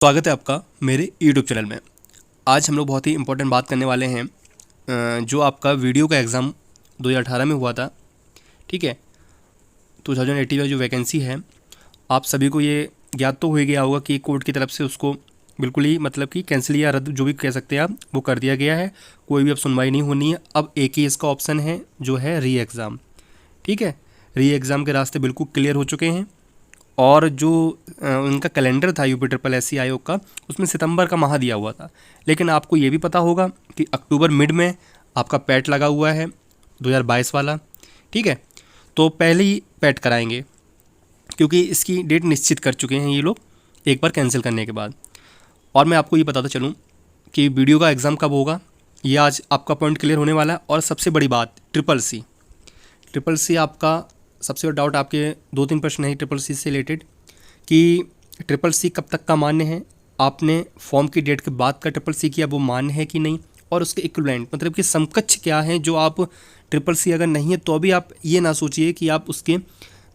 स्वागत है आपका मेरे YouTube चैनल में। आज हम लोग बहुत ही इम्पोर्टेंट बात करने वाले हैं। जो आपका वीडियो का एग्ज़ाम 2018 में हुआ था, ठीक है, 2018 का जो वैकेंसी है, आप सभी को ये ज्ञात तो हो ही गया होगा कि कोर्ट की तरफ से उसको बिल्कुल ही मतलब कि कैंसिल या रद्द जो भी कह सकते हैं आप, वो कर दिया गया है। कोई भी अब सुनवाई नहीं होनी है। अब एक ही इसका ऑप्शन है जो है री एग्ज़ाम। ठीक है, री एग्ज़ाम के रास्ते बिल्कुल क्लियर हो चुके हैं। और जो उनका कैलेंडर था यूपी ट्रिपल एस सी आयोग का, उसमें सितंबर का माह दिया हुआ था। लेकिन आपको ये भी पता होगा कि अक्टूबर मिड में आपका पैट लगा हुआ है 2022 वाला। ठीक है, तो पहले ही पैट कराएंगे क्योंकि इसकी डेट निश्चित कर चुके हैं ये लोग एक बार कैंसिल करने के बाद। और मैं आपको ये बताता चलूँ कि वीडियो का एग्ज़ाम कब होगा, ये आज आपका पॉइंट क्लियर होने वाला है। और सबसे बड़ी बात, ट्रिपल सी आपका सबसे बड़ा डाउट, आपके 2-3 प्रश्न है ट्रिपल सी से रिलेटेड कि ट्रिपल सी कब तक का मान्य है, आपने फॉर्म की डेट के बाद का ट्रिपल सी किया वो मान्य है कि नहीं, और उसके इक्विवेलेंट मतलब कि समकक्ष क्या है। जो आप ट्रिपल सी अगर नहीं है तो भी आप ये ना सोचिए कि आप उसके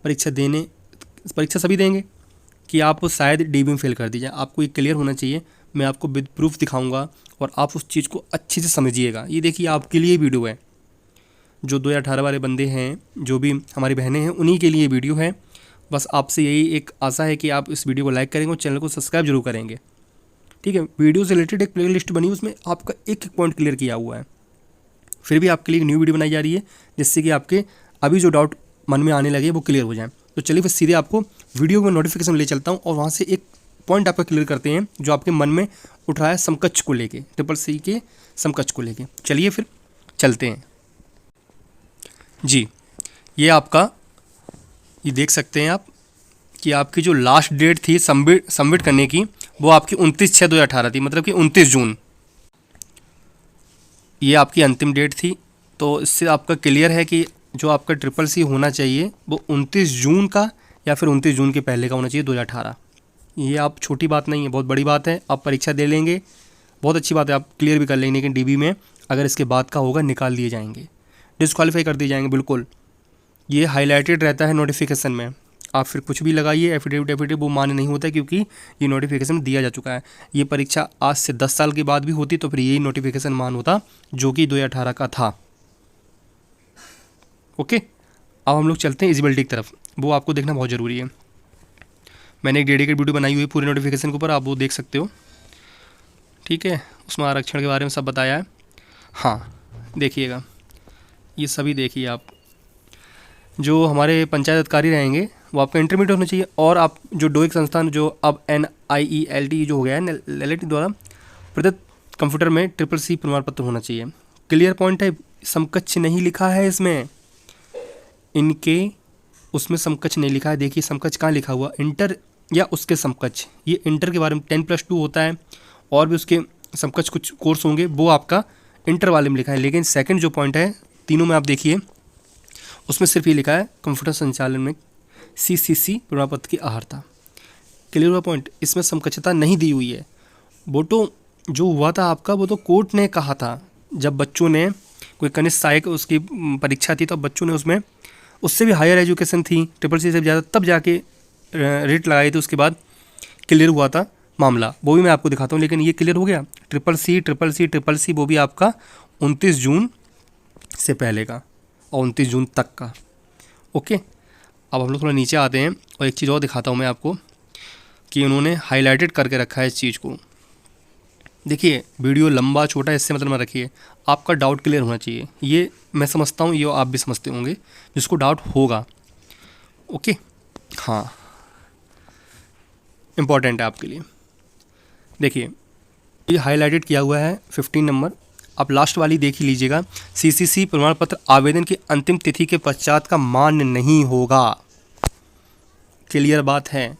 परीक्षा सभी देंगे कि आप शायद डीबी में फेल कर दीजिए। आपको ये क्लियर होना चाहिए। मैं आपको विद प्रूफ दिखाऊंगा और आप उस चीज़ को अच्छे से समझिएगा। ये देखिए आपके लिए वीडियो है, जो 2018 वाले बंदे हैं, जो भी हमारी बहनें हैं, उन्हीं के लिए वीडियो है। बस आपसे यही एक आशा है कि आप इस वीडियो को लाइक करेंगे और चैनल को सब्सक्राइब जरूर करेंगे। ठीक है, वीडियो से रिलेटेड एक प्ले लिस्ट बनी, उसमें आपका एक पॉइंट क्लियर किया हुआ है। फिर भी आपके लिए एक न्यू वीडियो बनाई जा रही है जिससे कि आपके अभी जो डाउट मन में आने लगे वो क्लियर हो जाए। तो चलिए फिर सीधे आपको वीडियो में नोटिफिकेशन ले चलता हूँ और वहाँ से एक पॉइंट आपका क्लियर करते हैं जो आपके मन में उठ रहा है समकक्ष को लेके, ट्रिपल सी के समकक्ष को लेके। चलिए फिर चलते हैं जी। ये आपका, ये देख सकते हैं आप कि आपकी जो लास्ट डेट थी सबमिट करने की, वो आपकी 29/6/2018 थी, मतलब कि 29 जून ये आपकी अंतिम डेट थी। तो इससे आपका क्लियर है कि जो आपका ट्रिपल सी होना चाहिए वो 29 जून का या फिर 29 जून के पहले का होना चाहिए 2018। ये आप छोटी बात नहीं है, बहुत बड़ी बात है। आप परीक्षा दे लेंगे, बहुत अच्छी बात है, आप क्लियर भी कर लेंगे। लेकिन डीबी में अगर इसके बाद का होगा निकाल दिए जाएंगे, डिस्क्वालीफाई कर दिए जाएंगे बिल्कुल। ये हाईलाइटेड रहता है नोटिफिकेशन में। आप फिर कुछ भी लगाइए, एफिडेविट वो मान्य नहीं होता क्योंकि ये नोटिफिकेशन दिया जा चुका है। ये परीक्षा आज से 10 साल के बाद भी होती तो फिर यही नोटिफिकेशन मान होता जो कि 2018 का था। ओके, अब हम लोग चलते हैं एलिजिबिलिटी की तरफ। वो आपको देखना बहुत ज़रूरी है। मैंने एक डेडिकेटेड वीडियो बनाई हुई है पूरे नोटिफिकेशन के ऊपर, आप वो देख सकते हो। ठीक है, उसमें आरक्षण के बारे में सब बताया है। हाँ, देखिएगा, ये सभी देखिए आप। जो हमारे पंचायत अधिकारी रहेंगे वो आपका इंटरमीडिएट होना चाहिए। और आप जो डोइक संस्थान, जो अब NIELT जो हो गया है, NIELT द्वारा प्रदत्त कंप्यूटर में ट्रिपल सी प्रमाण पत्र होना चाहिए। क्लियर पॉइंट है, समकक्ष नहीं लिखा है इसमें, इनके उसमें समकक्ष नहीं लिखा है। देखिए समकक्ष कहाँ लिखा हुआ, इंटर या उसके समकक्ष। ये इंटर के बारे में 10+2 होता है और भी उसके समकक्ष कुछ कोर्स होंगे, वो आपका इंटर वाले में लिखा है। लेकिन सेकंड जो पॉइंट है, तीनों में आप देखिए उसमें सिर्फ ये लिखा है कंप्यूटर संचालन में CCC प्रमाण पत्र की अर्हता। क्लियर हुआ पॉइंट, इसमें समकक्षता नहीं दी हुई है। वो तो जो हुआ था आपका, वो तो कोर्ट ने कहा था जब बच्चों ने कोई कनिष्ठ सहायक उसकी परीक्षा थी, तो बच्चों ने उसमें उससे भी हायर एजुकेशन थी ट्रिपल सी से ज़्यादा, तब जाके रेट लगाई थी। उसके बाद क्लियर हुआ था मामला, वो भी मैं आपको दिखाता हूँ। लेकिन ये क्लियर हो गया, ट्रिपल सी वो भी आपका 29 जून से पहले का और 29 जून तक का। ओके, अब हम लोग थोड़ा नीचे आते हैं और एक चीज़ और दिखाता हूँ मैं आपको कि उन्होंने हाईलाइटेड करके रखा है इस चीज़ को। देखिए वीडियो लंबा छोटा इससे मतलब ना रखिए, आपका डाउट क्लियर होना चाहिए। ये मैं समझता हूँ, ये आप भी समझते होंगे जिसको डाउट होगा। ओके, हाँ, इम्पॉर्टेंट है आपके लिए। देखिए ये हाईलाइटेड किया हुआ है 15 नंबर, आप लास्ट वाली देख ही लीजिएगा। CCC प्रमाण पत्र आवेदन की अंतिम तिथि के पश्चात का मान्य नहीं होगा। क्लियर बात है,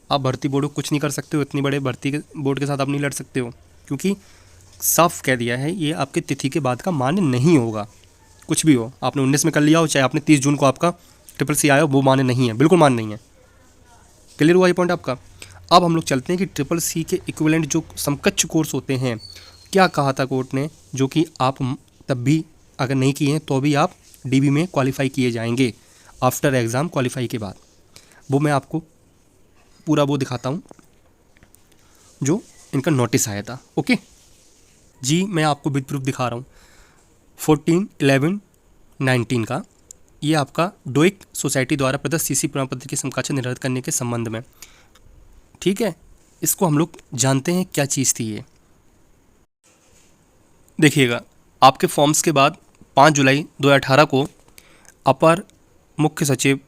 आप भर्ती बोर्ड को कुछ नहीं कर सकते हो, इतनी बड़े भर्ती के बोर्ड के साथ आप नहीं लड़ सकते हो, क्योंकि साफ कह दिया है ये आपके तिथि के बाद का मान्य नहीं होगा। कुछ भी हो, आपने 19 में कर लिया हो, चाहे आपने 30 जून को आपका ट्रिपल सी आया हो, वो मान्य नहीं है, बिल्कुल मान्य नहीं है। क्लियर हुआ ये पॉइंट आपका। अब हम लोग चलते हैं कि ट्रिपल सी के इक्विवेलेंट जो समकक्ष कोर्स होते हैं, क्या कहा था कोर्ट ने, जो कि आप तब भी अगर नहीं किए हैं तो भी आप डीबी में क्वालिफाई किए जाएंगे आफ्टर एग्ज़ाम क्वालिफाई के बाद। वो मैं आपको पूरा वो दिखाता हूँ। जो इनका नोटिस आया था। ओके जी, मैं आपको विद प्रूफ दिखा रहा हूँ 14/11/19 का। ये आपका डोइक सोसाइटी द्वारा प्रदत्त सीसी प्रमाण पत्र की समकक्ष निर्धारित करने के संबंध में। ठीक है, इसको हम लोग जानते हैं क्या चीज़ थी ये। देखिएगा, आपके फॉर्म्स के बाद 5 जुलाई 2018 को अपर मुख्य सचिव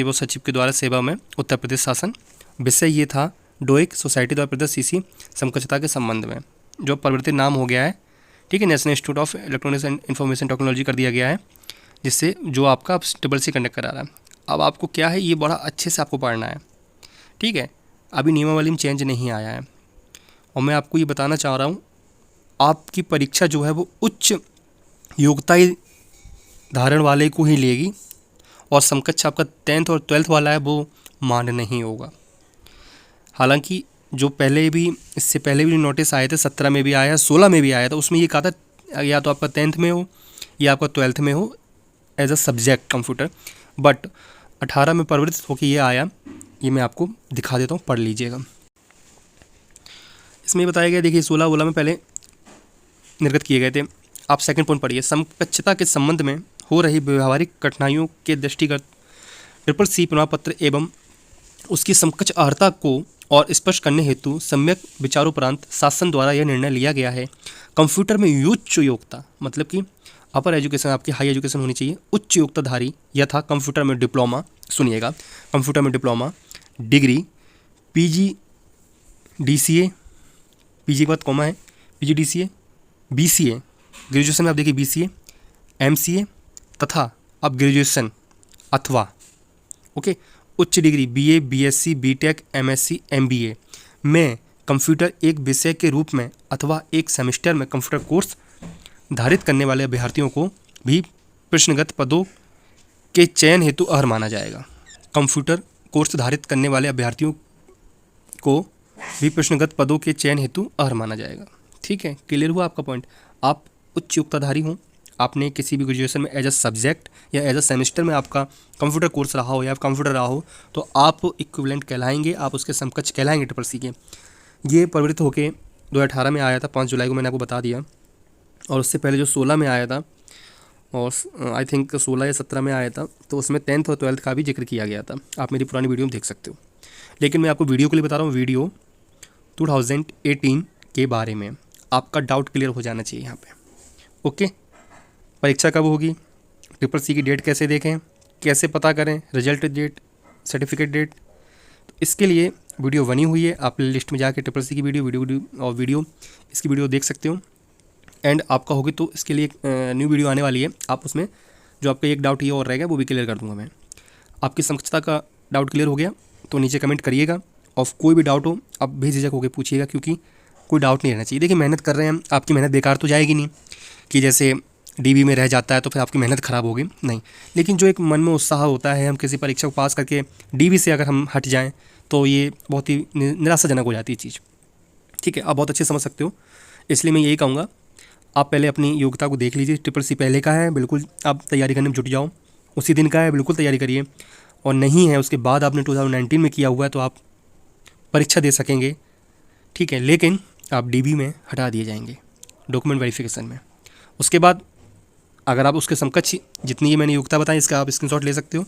और सचिव के द्वारा सेवा में उत्तर प्रदेश शासन, विषय ये था डोइक सोसाइटी द्वारा प्रदत्त सीसी समकक्षता के संबंध में, जो परिवर्तित नाम हो गया है। ठीक है, national institute of electronics and information technology कर दिया गया है, जिससे जो आपका ट्रिपल सी कंडक्ट करा रहा है। अब आपको क्या है, ये बड़ा अच्छे से आपको पढ़ना है। ठीक है, अभी नियमावली में चेंज नहीं आया है, और मैं आपको ये बताना चाह रहा हूँ, आपकी परीक्षा जो है वो उच्च योग्यता धारण वाले को ही लेगी, और समकक्ष आपका 10th और 12th वाला है वो मान्य नहीं होगा। हालांकि जो पहले भी, इससे पहले भी नोटिस आए थे, 17 में भी आया, 16 में भी आया था, उसमें ये कहा था या तो आपका 10th में हो या आपका 12th में हो as a subject computer, but 18 में परिवर्तित होकर ये आया। ये मैं आपको दिखा देता हूँ, पढ़ लीजिएगा। इसमें बताया गया, देखिए 16 में पहले निर्गत किए गए थे। आप सेकंड पॉइंट पढ़िए, समकक्षता के संबंध में हो रही व्यवहारिक कठिनाइयों के दृष्टिगत ट्रिपल सी प्रमाण पत्र एवं उसकी समकक्ष अर्हता को और स्पष्ट करने हेतु सम्यक विचारोपरांत शासन द्वारा यह निर्णय लिया गया है। कंप्यूटर में उच्च योग्यता, मतलब कि अपर एजुकेशन, आपकी हाई एजुकेशन होनी चाहिए, उच्च योग्यताधारी यथा कंप्यूटर में डिप्लोमा, सुनिएगा, कंप्यूटर में diploma, degree, PG DCA, PG के बाद कॉमा है, पीजी डीसीए, बीसीए, ग्रेजुएशन में आप देखिए बीसीए, एमसीए तथा अब ग्रेजुएशन अथवा ओके उच्च degree BA, BSc, BTech, MSc, MBA में कंप्यूटर एक विषय के रूप में अथवा एक सेमेस्टर में कंप्यूटर कोर्स धारित करने वाले अभ्यर्थियों को भी प्रश्नगत पदों के चयन हेतु अर्ह माना जाएगा। कंप्यूटर कोर्स धारित करने वाले अभ्यर्थियों को भी प्रश्नगत पदों के चयन हेतु अर्ह माना जाएगा। ठीक है, क्लियर हुआ आपका पॉइंट। आप उच्च योग्यताधारी हों, आपने किसी भी ग्रेजुएशन में एज अ सब्जेक्ट या एज अ सेमेस्टर में आपका कंप्यूटर कोर्स रहा हो या कंप्यूटर रहा हो, तो आप इक्विवेलेंट कहलाएंगे, आप उसके समकक्ष कहलाएंगे ट्रिपल सी के। ये परिवर्तित होकर 2018 में आया था, 5 जुलाई को मैंने आपको बता दिया, और उससे पहले जो 16 में आया था, और आई थिंक 16 या 17 में आया था, तो उसमें 10th और 12th का भी जिक्र किया गया था। आप मेरी पुरानी वीडियो में देख सकते हो, लेकिन मैं आपको वीडियो के लिए बता रहा हूँ, वीडियो 2018 के बारे में। आपका डाउट क्लियर हो जाना चाहिए यहाँ पे। ओके, परीक्षा कब होगी, ट्रिपल सी की डेट कैसे देखें, कैसे पता करें, रिजल्ट डेट, सर्टिफिकेट डेट, तो इसके लिए वीडियो बनी हुई है। आप लिस्ट में जाके ट्रिपल सी की वीडियो इसकी वीडियो देख सकते हो। एंड आपका होगी तो इसके लिए एक न्यू वीडियो आने वाली है, आप उसमें जो आपका एक डाउट ये और रहेगा वो भी क्लियर कर दूंगा मैं। आपकी समकक्षता का डाउट क्लियर हो गया तो नीचे कमेंट करिएगा, और कोई भी डाउट हो आप बेझिझक होकर पूछिएगा, क्योंकि कोई डाउट नहीं रहना चाहिए। देखिए, मेहनत कर रहे हैं हम, आपकी मेहनत बेकार तो जाएगी नहीं कि जैसे डीबी में रह जाता है तो फिर आपकी मेहनत ख़राब होगी, नहीं। लेकिन जो एक मन में उत्साह होता है, हम किसी परीक्षा को पास करके डीबी से अगर हम हट जाएं तो ये बहुत ही निराशाजनक हो जाती है चीज़। ठीक है, आप बहुत अच्छे समझ सकते हो, इसलिए मैं यही कहूँगा, आप पहले अपनी योग्यता को देख लीजिए। ट्रिपल सी पहले का है, बिल्कुल आप तैयारी करने में जुट जाओ। उसी दिन का है, बिल्कुल तैयारी करिए, और नहीं है उसके बाद आपने 2019 में किया हुआ है तो आप परीक्षा दे सकेंगे। ठीक है, लेकिन आप डीबी में हटा दिए जाएंगे डॉक्यूमेंट वेरिफिकेशन में। उसके बाद अगर आप उसके समकक्ष जितनी ये मैंने योग्यता बताई, इसका आप स्क्रीनशॉट ले सकते हो।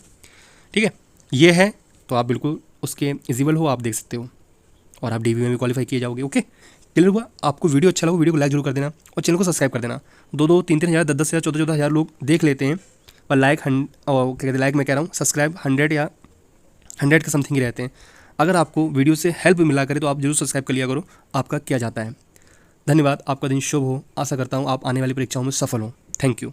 ठीक है, ये है तो आप बिल्कुल उसके एलिजिबल हो, आप देख सकते हो, और आप डीबी में भी क्वालिफाई किए जाओगे। ओके, क्लियर हुआ। आपको वीडियो अच्छा लगा, वीडियो को लाइक जरूर कर देना, और चैनल को सब्सक्राइब कर देना। 2-2, 3-3 हज़ार, 10-10 हज़ार, 14-14 हज़ार लोग देख लेते हैं, पर लाइक क्या कहते हैं, लाइक मैं कह रहा हूँ, सब्सक्राइब 100 या 100 के समथिंग ही रहते हैं। अगर आपको वीडियो से हेल्प मिला करे तो आप जरूर सब्सक्राइब कर लिया करो, आपका किया जाता है। धन्यवाद, आपका दिन शुभ हो। आशा करता हूँ आप आने वाली परीक्षाओं में सफल हो। Thank you.